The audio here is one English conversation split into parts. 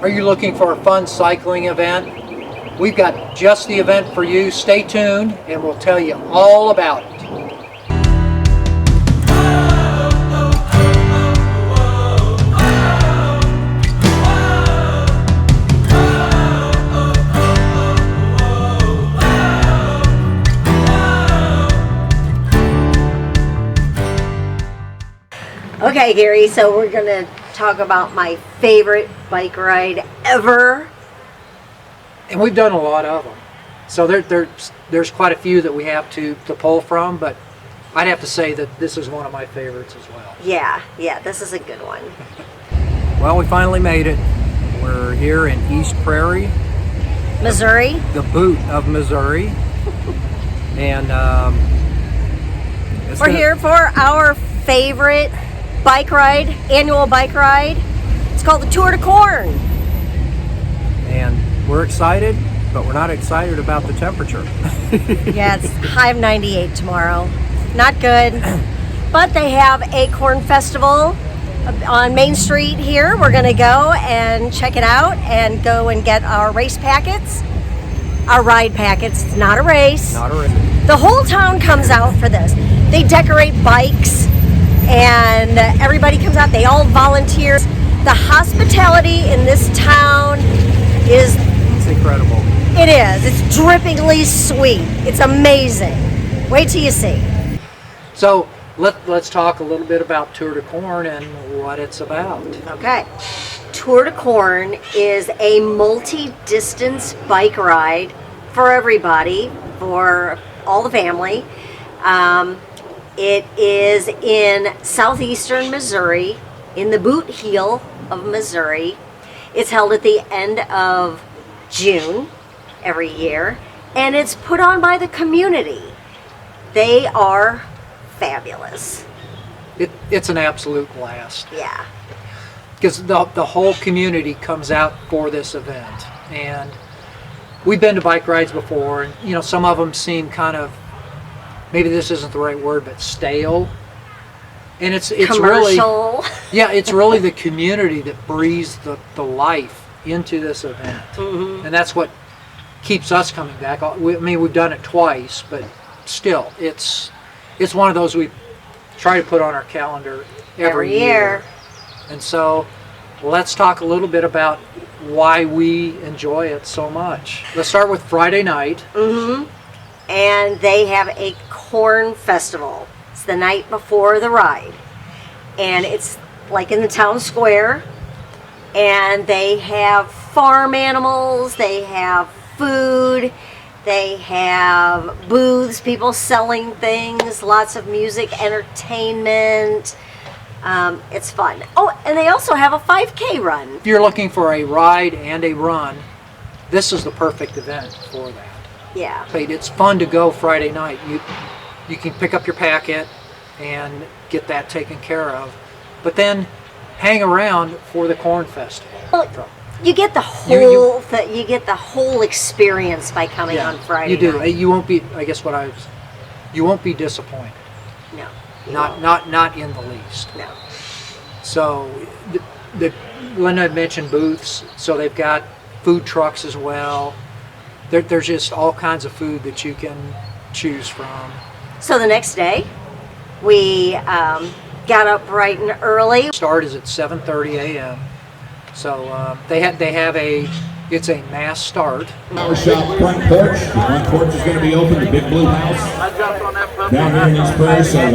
Are you looking for a fun cycling event? We've got just the event for you. Stay tuned and we'll tell you all about it. Okay, Gary, so we're going to talk about my favorite bike ride ever. And we've done a lot of them. So there's quite a few that we have to pull from, but I'd have to say that this is one of my favorites as well. Yeah, this is a good one. Well, we finally made it. We're here in East Prairie, Missouri. The boot of Missouri. And we're here for our favorite bike ride, annual bike ride. It's called the Tour de Corn. And we're excited, but we're not excited about the temperature. Yeah, it's high of 98 tomorrow. Not good. But they have a corn festival on Main Street here. We're going to go and check it out and go and get our race packets. Our ride packets. It's not a race. Not a race. The whole town comes out for this. They decorate bikes and everybody comes out. They all volunteer. The hospitality in this town is... It's incredible. It is. It's drippingly sweet. It's amazing. Wait till you see. So let's talk a little bit about Tour de Corn and what it's about. Okay. Tour de Corn is a multi-distance bike ride for everybody, for all the family. It is in southeastern Missouri, in the boot heel of Missouri. It's held at the end of June every year, and it's put on by the community. They are fabulous. It's an absolute blast. Yeah. Because the whole community comes out for this event. And we've been to bike rides before, and you know, some of them seem kind of, maybe this isn't the right word, but stale. And it's commercial. Really, yeah, it's really the community that breathes the life into this event. Mm-hmm. And that's what keeps us coming back. I mean, we've done it twice, but still, it's one of those we try to put on our calendar every year. And so let's talk a little bit about why we enjoy it so much. Let's start with Friday night. Mm-hmm. And they have a corn festival. It's the night before the ride. And it's like in the town square. And they have farm animals, they have food, they have booths, people selling things, lots of music, entertainment. It's fun. Oh, and they also have a 5K run. If you're looking for a ride and a run, this is the perfect event for that. Yeah. It's fun to go Friday night. You can pick up your packet and get that taken care of, but then hang around for the corn festival. Well, you get the whole you get the whole experience by coming on Friday. You do. Night. You won't be. I guess you won't be disappointed. No. Not in the least. No. So, Linda mentioned booths. So they've got food trucks as well. There's just all kinds of food that you can choose from. So the next day, we got up bright and early. Start is at 7:30 a.m. So it's a mass start. Our shop front porch. The front porch is going to be open. The big blue house down here in East Prairie. So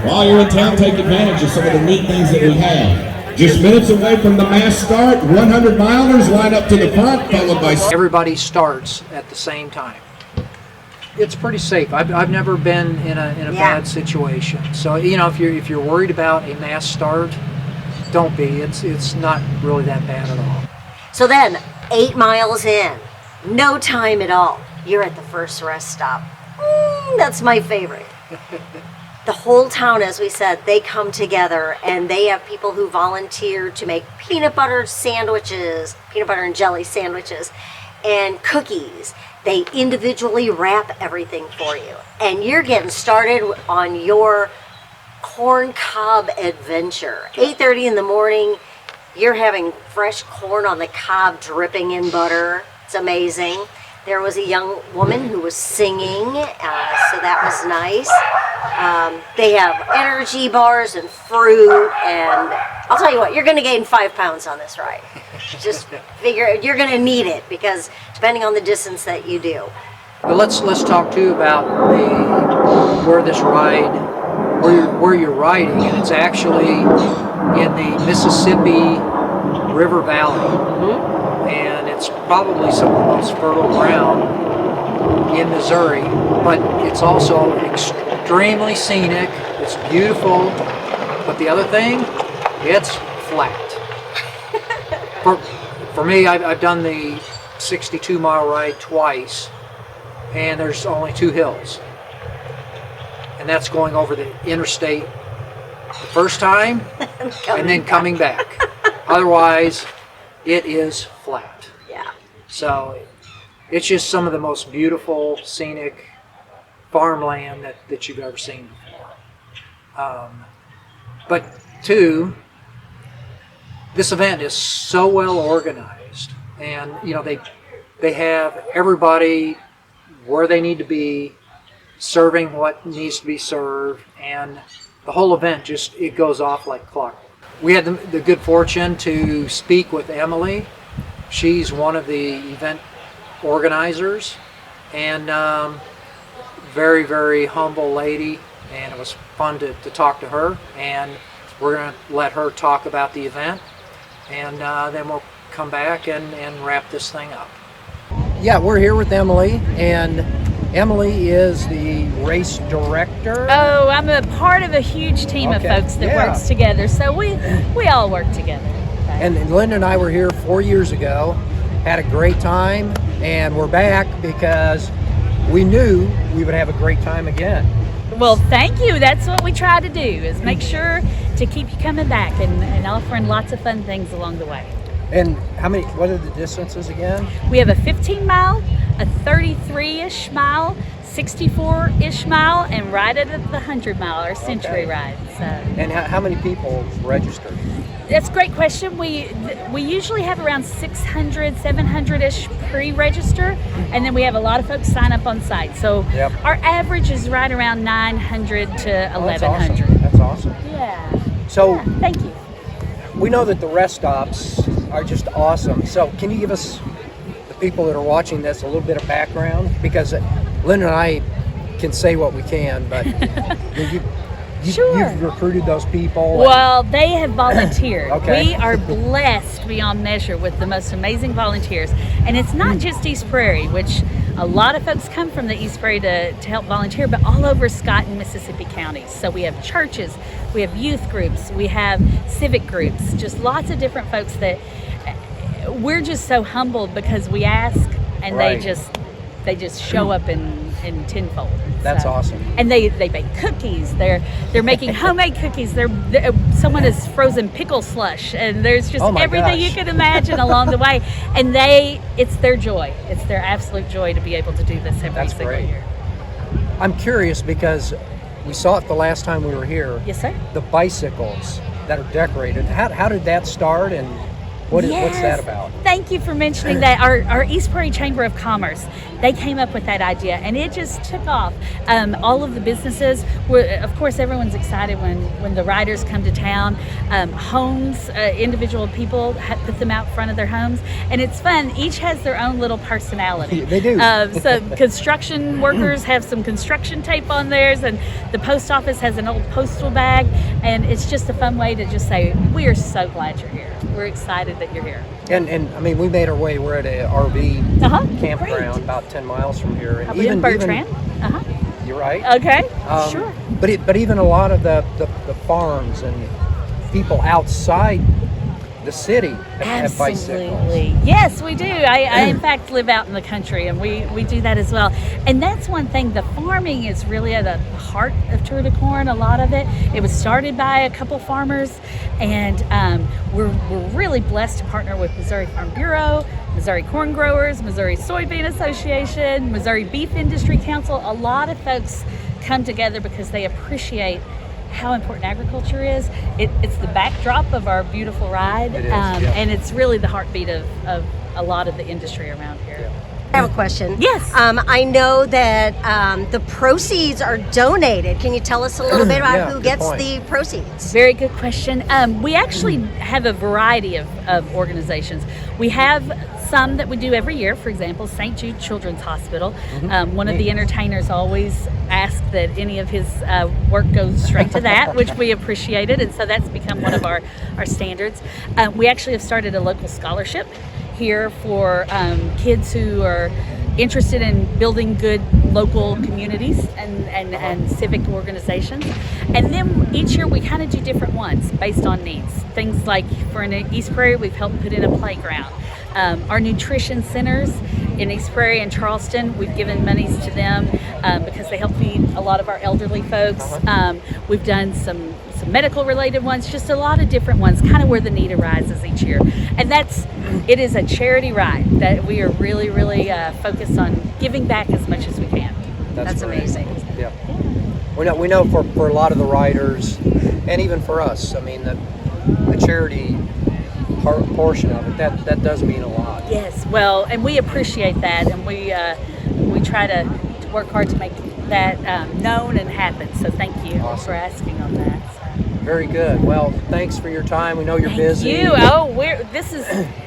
while you're in town, take advantage of some of the neat things that we have. Just minutes away from the mass start, 100 milers line up to the front, followed by... Everybody starts at the same time. It's pretty safe. I've never been in a bad situation. So, you know, if you're worried about a mass start, don't be. It's not really that bad at all. So then, 8 miles in, no time at all, you're at the first rest stop. That's my favorite. The whole town, as we said, they come together and they have people who volunteer to make peanut butter sandwiches, peanut butter and jelly sandwiches, and cookies. They individually wrap everything for you. And you're getting started on your corn cob adventure. 8:30 in the morning, You're having fresh corn on the cob dripping in butter. It's amazing. There was a young woman who was singing, so that was nice. They have energy bars and fruit, and I'll tell you what, you're going to gain 5 pounds on this ride. Just figure you're going to need it, because depending on the distance that you do. But let's talk too about where this ride, where you're riding, and it's actually in the Mississippi River Valley. And it's probably some of the most fertile ground in Missouri, but it's also extremely scenic. It's beautiful, but the other thing, it's flat. For me, I've done the 62-mile ride twice, and there's only 2 hills, and that's going over the interstate the first time and then coming back. Otherwise, it is flat. Yeah. So it's just some of the most beautiful, scenic farmland that you've ever seen before. But two, this event is so well organized, and they have everybody where they need to be, serving what needs to be served, and the whole event it goes off like clockwork. We had the good fortune to speak with Emily. She's one of the event organizers, and very, very humble lady, and it was fun to talk to her. And we're going to let her talk about the event, and then we'll come back and wrap this thing up. Yeah, we're here with Emily, and Emily is the race director. Oh, I'm a part of a huge team of folks that works together, so we all work together. And Linda and I were here 4 years ago, had a great time, and we're back because we knew we would have a great time again. Well, thank you. That's what we try to do, is make sure to keep you coming back and offering lots of fun things along the way. And what are the distances again? We have a 15-mile, a 33-ish mile, 64-ish mile, and right at the 100-mile, our century ride. So. And how many people registered? That's a great question. We usually have around 600, 700-ish pre-register, and then we have a lot of folks sign up on site. So our average is right around 900 to 1,100. That's awesome. Yeah. So thank you. We know that the rest stops are just awesome. So can you give us, the people that are watching this, a little bit of background? Because Linda and I can say what we can, but you've recruited those people. Well, they have volunteered. Okay. We are blessed beyond measure with the most amazing volunteers. And it's not just East Prairie, which a lot of folks come from the East Prairie to help volunteer, but all over Scott and Mississippi counties. So we have churches, we have youth groups, we have civic groups, just lots of different folks that we're just so humbled because we ask and they just show up in tenfold. That's awesome. And they bake cookies. They're making homemade cookies. Someone has frozen pickle slush, and there's just everything you can imagine along the way. And it's their joy. It's their absolute joy to be able to do this every single year. I'm curious because we saw it the last time we were here. Yes, sir. The bicycles that are decorated. How did that start, and what's that about? Thank you for mentioning that. Our East Prairie Chamber of Commerce, they came up with that idea, and it just took off. All of the businesses of course, everyone's excited when the riders come to town. Homes, individual people put them out front of their homes, and it's fun. Each has their own little personality. They do. So construction workers have some construction tape on theirs, and the post office has an old postal bag, and it's just a fun way to just say, we are so glad you're here. We're excited that you're here. And I mean, we made our way. We're at a RV campground about 10 miles from here. And even Bertrand. You're right. Okay. Sure. But even a lot of the farms and people outside the city have bicycles. Yes, we do. I in fact live out in the country, and we do that as well. And that's one thing. The farming is really at the heart of Tour de Corn. A lot of it. It was started by a couple farmers, and we're really blessed to partner with Missouri Farm Bureau, Missouri Corn Growers, Missouri Soybean Association, Missouri Beef Industry Council. A lot of folks come together because they appreciate how important agriculture is. It's the backdrop of our beautiful ride, It is, yeah. and it's really the heartbeat of a lot of the industry around here. Yeah. I have a question. Yes. I know that the proceeds are donated. Can you tell us a little bit about Yeah, who good gets point. the proceeds? Very good question. We actually have a variety of organizations. We have some that we do every year. For example, St. Jude Children's Hospital. One of the entertainers always asks that any of his work goes straight to that, which we appreciated, and so that's become one of our standards. We actually have started a local scholarship here for kids who are interested in building good local communities and civic organizations. And then each year we kind of do different ones based on needs. Things like for in East Prairie, we've helped put in a playground. Our nutrition centers in East Prairie and Charleston, we've given monies to them because they help feed a lot of our elderly folks. We've done some medical related ones, just a lot of different ones, kind of where the need arises each year. And it is a charity ride that we are really, really focused on giving back as much as we can. That's great. amazing. Yeah. We know for a lot of the riders, and even for us, I mean, the charity portion of it, that does mean a lot. Yes, well, and we appreciate that, and we try to work hard to make that known and happen. So thank you Awesome. for asking on that. So. Very good. Well, thanks for your time. We know you're busy. You. Oh,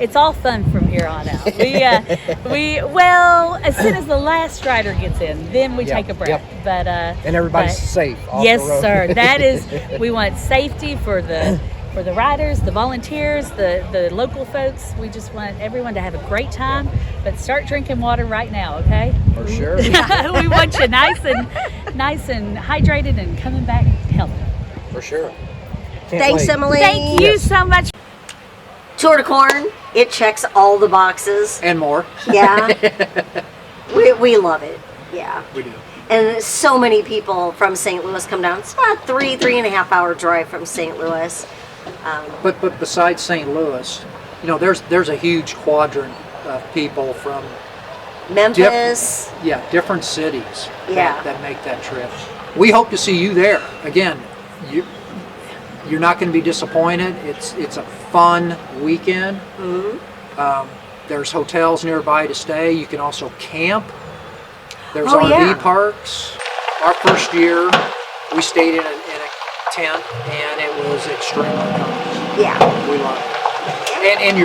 it's all fun from here on out. Well, as soon as the last rider gets in, then we Yep, take a break. yep. But And everybody's safe off yes, the road. sir. That is, we want safety for the riders, the volunteers, the local folks. We just want everyone to have a great time. But start drinking water right now, okay? For sure. We want you nice and hydrated and coming back healthy. For sure. Can't Thanks, wait. Emily. Thank you so much. Tour de Corn, it checks all the boxes. And more. Yeah. we love it. Yeah. We do. And so many people from St. Louis come down. It's about 3.5 hour drive from St. Louis. But besides St. Louis, there's a huge quadrant of people from Memphis. different cities Yeah. that make that trip. We hope to see you there. Again, you're not going to be disappointed. It's a fun weekend. There's hotels nearby to stay. You can also camp. There's Oh, RV yeah. parks. Our first year, we stayed in a tent, and it was extremely comfortable. Yeah. We love it. And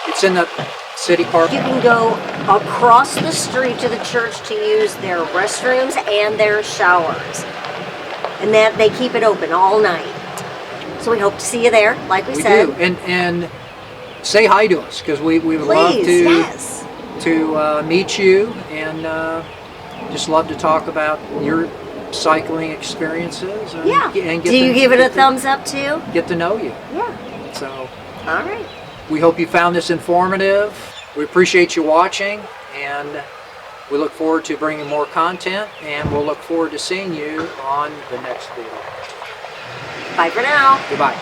it's in the city park. You can go across the street to the church to use their restrooms and their showers. And that they keep it open all night. So we hope to see you there, like we said. do. And say hi to us, because we would love Please, yes. to meet you, and just love to talk about your cycling experiences. And, Yeah. And Do you give it a get to- thumbs up too? Get to know you. Yeah. So All right. we hope you found this informative. We appreciate you watching, and we look forward to bringing more content, and we'll look forward to seeing you on the next video. Bye for now. Goodbye.